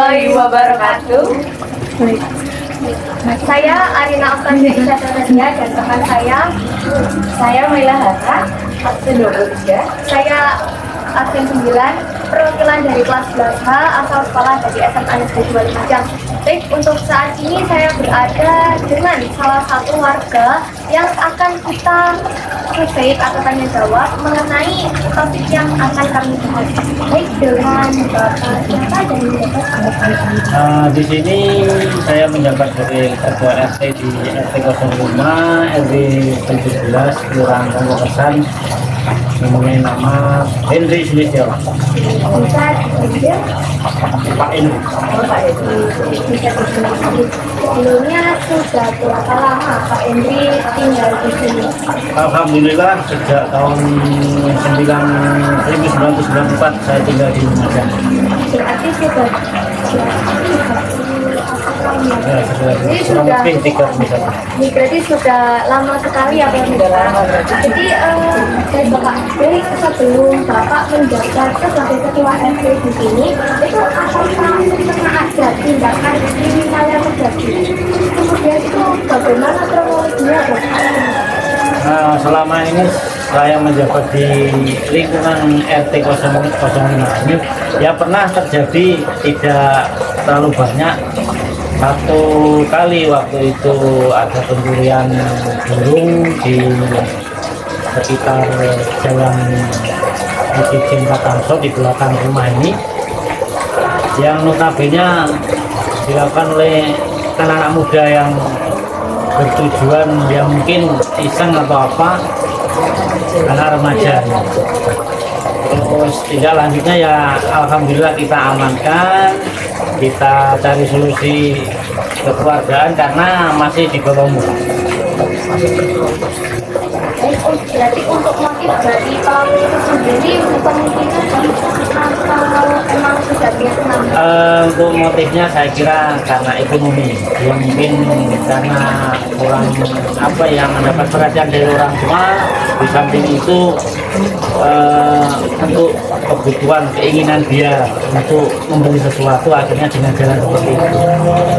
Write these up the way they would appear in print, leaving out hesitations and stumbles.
warahmatullahi wabarakatuh. Saya Arina Oktavi Isyataria dan teman saya Mela Hara, absen 23. Saya absen 9, perwakilan dari kelas 11H asal sekolah dari SMA Negeri 2 Lumajang. Baik, untuk saat ini saya berada dengan salah satu warga yang akan kita survei atau tanya jawab mengenai topik yang akan kami bahas. Baik, dengan Bapak siapa dan Di sini saya menjabat sebagai ketua RT di RT 05 RW 17 Kelurahan Pamekasan, mempunyai nama Henry Sulistyo. bisa dipanggil Pak Henry. bisa dipanggil. Sebelumnya sudah berapa lama Pak Henry tinggal di sini? Alhamdulillah sejak tahun 1994 saya tinggal di Lumajang. Berarti sudah Ya, Ini kurang sudah lebih 3 tahun. Ini berarti sudah lama sekali ya Pak. Jadi dari Bapak, dari sebelum Bapak menjabat sebagai ketua RT di sini, itu apakah pernah ada tindakan kriminal yang terjadi? Kemudian itu bagaimana kronologinya Bapak? Selama ini saya menjabat di lingkungan RT 005 ini ya pernah terjadi, tidak terlalu banyak. Satu kali waktu itu ada pencurian burung di sekitar jalan Bukit Cinta Tamso di belakang rumah ini, yang notabene dilakukan oleh anak-anak muda yang bertujuan ya mungkin iseng atau apa, anak remaja. Terus tidak lanjutnya ya alhamdulillah kita amankan, kita cari solusi kekeluargaan karena masih di bawah umur. Berarti untuk motif dari pelaku itu sendiri kemungkinan atau emang sudah biasa? Untuk motifnya saya kira karena ekonomi, ya mungkin karena kurang apa yang mendapat perhatian dari orang tua. Di samping itu untuk kebutuhan keinginan dia untuk membeli sesuatu, akhirnya dengan jalan seperti itu.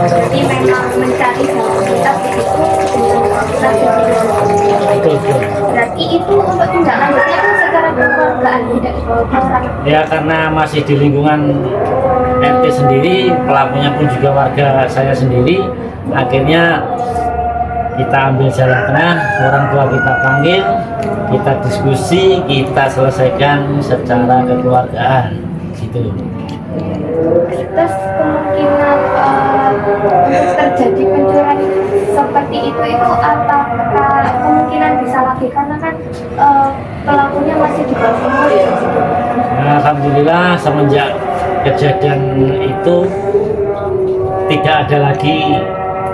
Jadi memang mencari jalan kita begitu Betul. berarti itu untuk tindak lanjutnya kan secara kekeluargaan tidak dibawa ke orang. Ya karena masih di lingkungan RT sendiri, pelakunya pun juga warga saya sendiri, akhirnya kita ambil jalan tengah, orang tua kita panggil, kita diskusi, kita selesaikan secara kekeluargaan gitu. Terus kemungkinan terjadi pencurian seperti itu apakah kemungkinan bisa lagi karena kan pelakunya masih di bawah umur ya? Alhamdulillah semenjak kejadian itu tidak ada lagi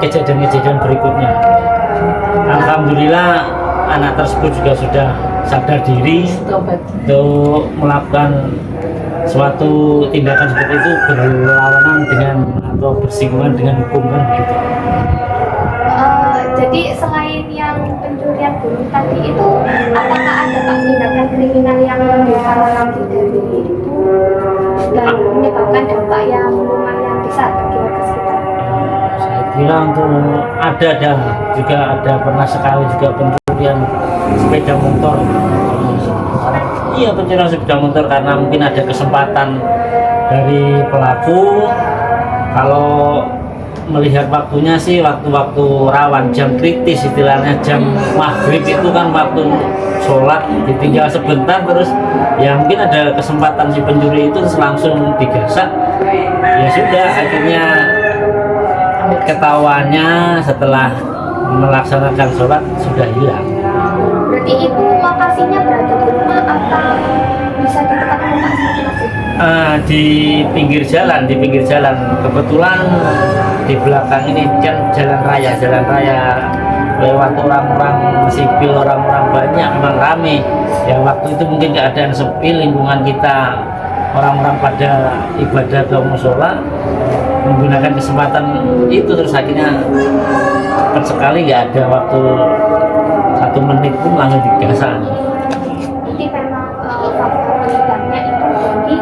kejadian-kejadian berikutnya. Alhamdulillah anak tersebut juga sudah sadar diri untuk melakukan suatu tindakan seperti itu, berlawanan dengan atau bersinggungan dengan hukum kan begitu. Jadi selain yang pencurian burung tadi itu, apakah ada Pak tindakan kriminal yang lebih parah lagi dari itu dan menyebabkan dampak yang lumayan besar bagi warga sekitar? Saya kira untuk ada juga ada pernah sekali juga pencurian sepeda motor. Iya, pencurian sepeda motor karena mungkin ada kesempatan dari pelaku. Kalau melihat waktunya sih waktu-waktu rawan, jam kritis istilahnya, jam maghrib itu kan waktu sholat, ditinggal sebentar terus ya mungkin ada kesempatan si pencuri itu terus langsung digasak. Ya sudah, akhirnya ketahuannya setelah melaksanakan sholat sudah hilang. Berarti itu lokasinya berada di rumah atau bisa diketahui lokasi? Di pinggir jalan, kebetulan di belakang ini kan jalan raya lewat orang-orang sipil, orang-orang banyak, memang rame ya. Waktu itu mungkin keadaan sepi, lingkungan kita orang-orang pada ibadah ke musola, menggunakan kesempatan itu terus akhirnya cepat sekali, nggak ada waktu 1 menit pun langsung digasak. Jadi memang faktor penyebabnya itu jadi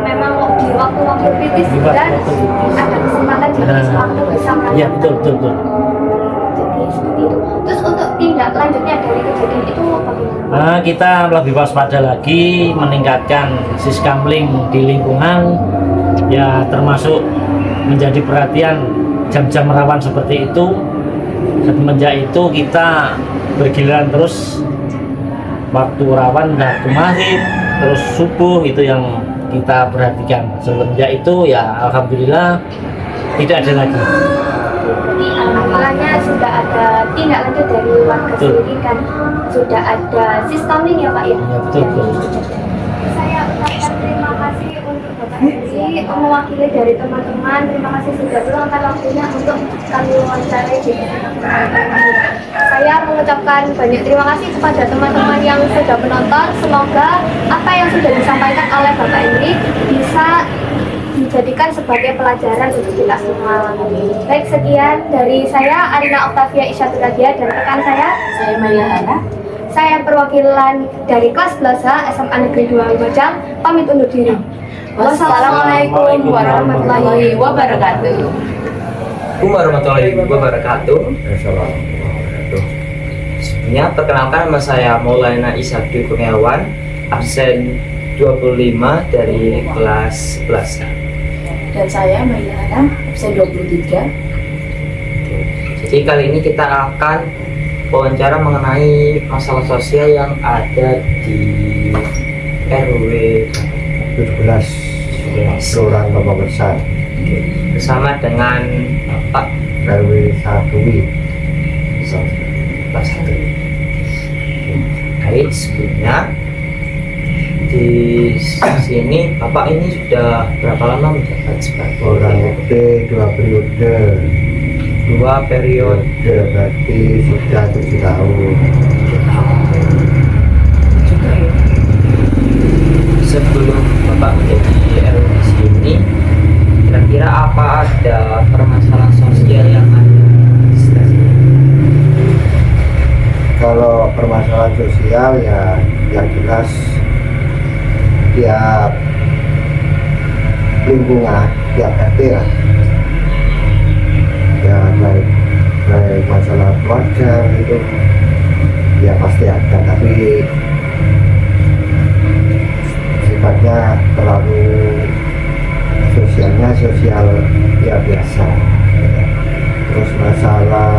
memang di waktu-waktu berpipis juga ada kesempatan jadi waktu bisa Iya, betul. jadi seperti itu. Terus untuk tindak lanjutnya dari kejadian itu bagaimana? Kita lebih waspada lagi, meningkatkan siskamling di lingkungan, ya termasuk menjadi perhatian jam-jam rawan seperti itu. Semenjak itu kita bergiliran terus waktu rawan, waktu maghrib, terus subuh itu yang kita perhatikan. Semenjak itu ya alhamdulillah tidak ada lagi. Jadi alhamdulillahnya sudah ada tindak lanjut dari warga sendiri dan sudah ada sistemnya ya Pak ya. Ya betul. Saya ucapkan terima kasih untuk Bapak Edi mewakili dari teman-teman. Terima kasih sudah meluangkan waktunya untuk kami wawancara di Saya mengucapkan banyak terima kasih kepada teman-teman yang sudah menonton. Semoga apa yang sudah disampaikan oleh Bapak Edi bisa dijadikan sebagai pelajaran untuk kita semua. Baik, sekian dari saya Arina Octavia Isyaturadia dan rekan saya Maila Hana. Saya perwakilan dari kelas 11 SMA Negeri 2 Lumajang, pamit undur diri. Wassalamualaikum warahmatullahi wabarakatuh. Warahmatullahi wabarakatuh. Sebelumnya perkenalkan nama saya Maulana Isabdi Kurniawan, absen 25 dari kelas 11. Dan saya Maila Hana, absen 23. Jadi kali ini kita akan wawancara mengenai masalah sosial yang ada di RW 17 Kelurahan Bapak Besar bersama dengan Pak RW 1W. Pak Satu. Baik, sebelumnya di sini Bapak ini sudah berapa lama menjabat sebagai Kurang lebih 2 periode. 2 periode? Berarti sudah 7 tahun. Sebelum Bapak menjadi RW di sini, kira-kira apa ada permasalahan sosial yang ada di sekitar sini? Kalau permasalahan sosial ya yang jelas tiap lingkungan, tiap RT lah. Ya baik masalah keluarga itu ya pasti ada, tapi sifatnya terlalu sosial ya biasa. Terus masalah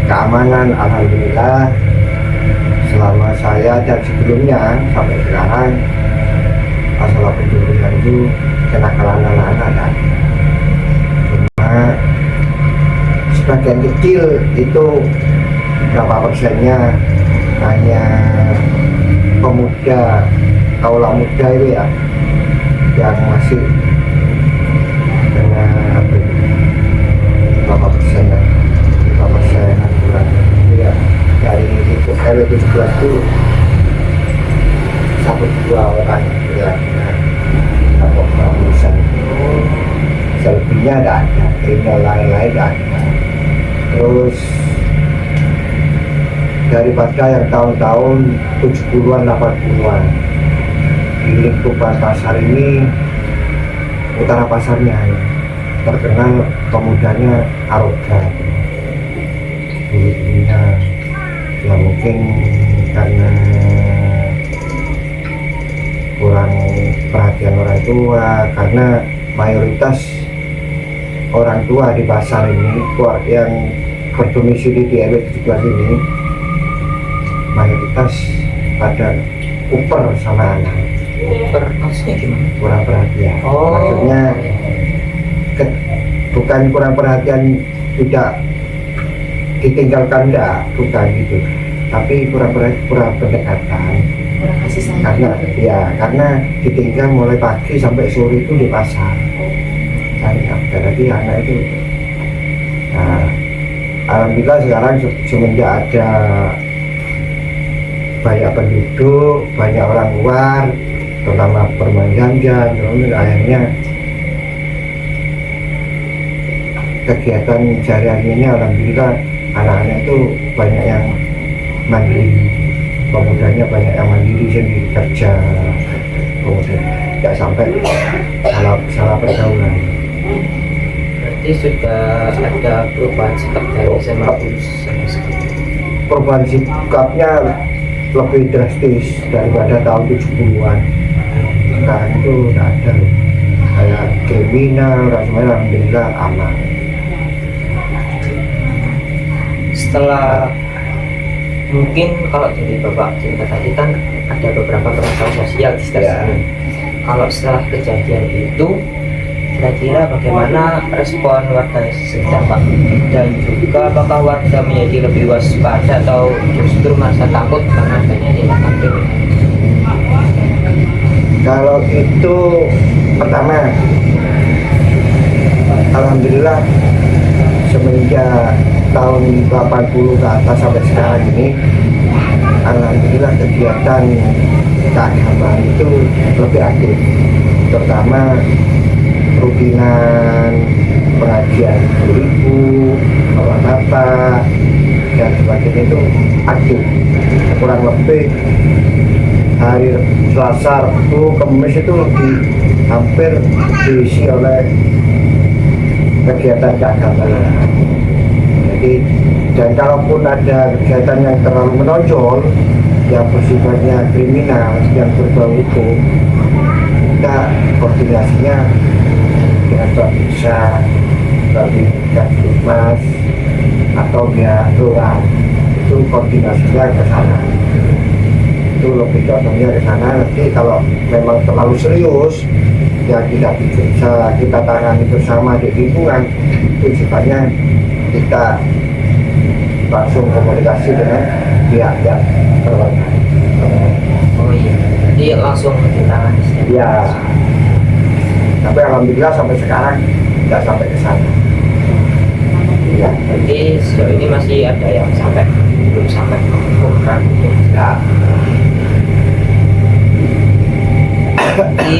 keamanan alhamdulillah selama saya dan sebelumnya sampai sekarang masalah pencurian itu kenakalan anak-anak ada. Cuma sebagian kecil itu berapa persennya hanya pemuda, kaula muda itu ya yang masih dengan berapa persen ya, 5% kurang ya. Dari itu RW 17 itu 1-2 orang kira-kira atau 40%. Selebihnya tidak ada, kriminal lain-lain tidak ada. Terus daripada yang tahun-tahun 70-an 80-an di lingkupan pasar ini, utara pasarnya terkenal pemudanya arogan. Dulunya ya mungkin karena kurang perhatian orang tua, karena mayoritas orang tua di pasar ini yang berdomisili di RW 17 ini mayoritas pada uper sama anak. Uper maksudnya gimana? Kurang perhatian. Oh. Maksudnya bukan kurang perhatian, tidak ditinggalkan, enggak, bukan gitu, tapi kurang pendekatan. Kurang kasih sayang. Karena ditinggal mulai pagi sampai sore itu di pasar. Jadi anak itu. Nah, alhamdulillah sekarang semenjak ada banyak penduduk, banyak orang luar, terutama permain jangan, akhirnya kegiatan sehari-hari ini alhamdulillah anak-anak itu banyak yang mandiri, pemudanya banyak yang mandiri sendiri kerja. kemudian tidak sampai salah pergaulan. Berarti sudah ada perubahan sikap dari SMA Bulus sama sekali. Perubahan sikapnya lebih drastis daripada tahun 70-an. Sekarang itu tidak ada kayak kriminal, rasanya alhamdulillah aman. Setelah mungkin kalau dari Bapak cerita tadi kan ada beberapa permasalahan sosial di sekitar Ya. sini. Kalau setelah kejadian itu kira-kira bagaimana respon warga sekitar Pak? Dan juga apakah warga menjadi lebih waspada atau justru merasa takut karena adanya tindakan kriminal? Kalau itu pertama, alhamdulillah semenjak tahun 80 ke atas sampai sekarang ini, alhamdulillah kegiatan keagamaan itu lebih aktif, terutama rutinan pengajian ibu, bapak, dan sebagainya itu aktif. Kurang lebih hari Selasa, Rabu, Kamis itu hampir diisi oleh kegiatan keagamaan. Jadi, dan kalaupun ada kegiatan yang terlalu menonjol, yang bersifatnya kriminal, yang berbau hukum, kita koordinasinya dengan Babinsa, Babinkas, atau pihak lurah, itu koordinasinya ke sana. Itu lebih contohnya ke sana. Nanti kalau memang terlalu serius, yang tidak bisa kita tangani bersama di lingkungan, itu sifatnya kita langsung komunikasi dengan pihak yang berwenang. Oh iya, jadi langsung ditangani. Ya, tapi alhamdulillah sampai sekarang tidak sampai ke sana. Ya, Jadi sejauh ini masih ada yang belum sampai ke program itu. ya. Jadi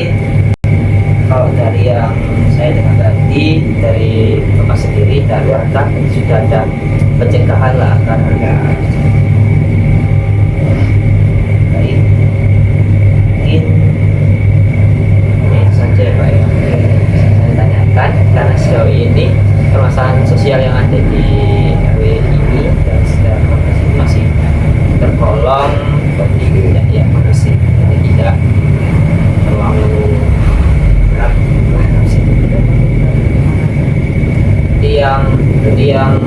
kalau dari yang saya dengar tadi dari Bapak sendiri dan warga sudah ada pencegahan lah karena Ya. baik mungkin ini saja ya Pak yang saya tanyakan karena sejauh ini permasalahan sosial yang ada di RW ini dan sekitar masih tergolong kondisi yang kondusif, jadi tidak terlalu berat. Jadi yang bandingan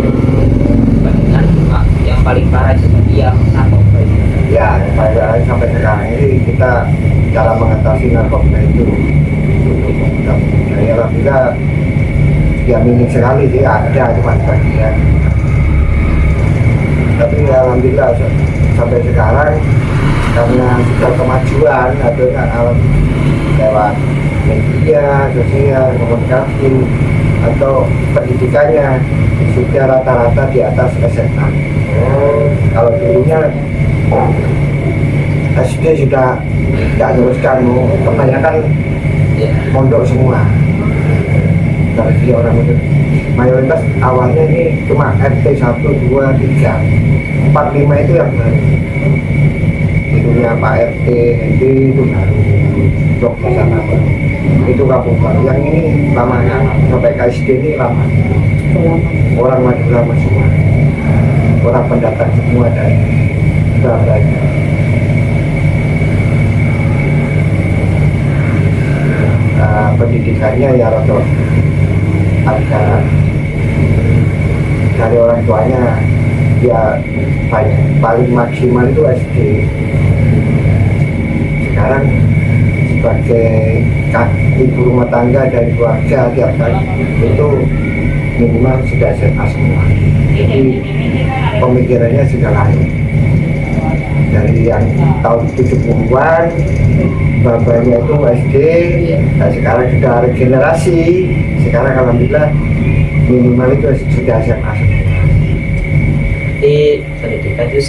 yang paling parah seperti yang narkoba itu. Ya, sampai sekarang ini kita cara mengatasi narkoba itu ya alhamdulillah ya minim sekali sih, ada cuma sebagian. Tapi alhamdulillah sampai sekarang karena sudah kemajuan atau lewat media sosial, komunikasi atau pendidikannya sudah rata-rata di atas SMA. Kalau dulunya SD sudah tidak teruskan, kebanyakan mondok semua. Dari orang itu mayoritas awalnya ini cuma RT 1, 2, 3, 4, 5 itu yang baru. Itunya Pak RT, ND itu baru, blok di sana baru. Itu kampung baru. Yang ini lamanya sampai KSD ini lama. Orang Madura semua, orang pendatang semua dari Surabaya. Pendidikannya ya rata agak dari orang tuanya ya paling maksimal itu SD. Sekarang sebagai ibu rumah tangga dari keluarga tiap kali itu minimal sudah SMA semua. Jadi pemikirannya sudah lain. Dari yang tahun 70-an bapaknya itu SD, nah sekarang sudah regenerasi. Sekarang alhamdulillah minimal itu sudah SMA semua. Jadi pendidikan itu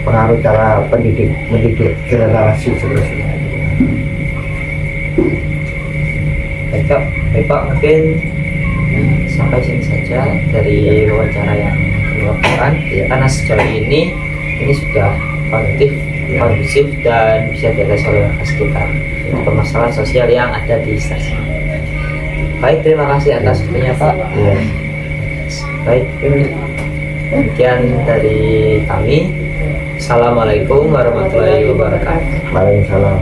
pengaruh cara mendidik generasi seterusnya. Baik Pak, mungkin sampai sini saja dari wawancara yang dilakukan karena sejauh ini sudah konklusif kondusif dan bisa diatasi oleh masyarakat sekitar permasalahan sosial yang ada di stasiun. Baik, terima kasih atas waktunya Pak. Iya. Baik, demikian dari kami. Assalamualaikum warahmatullahi wabarakatuh. Waalaikumsalam.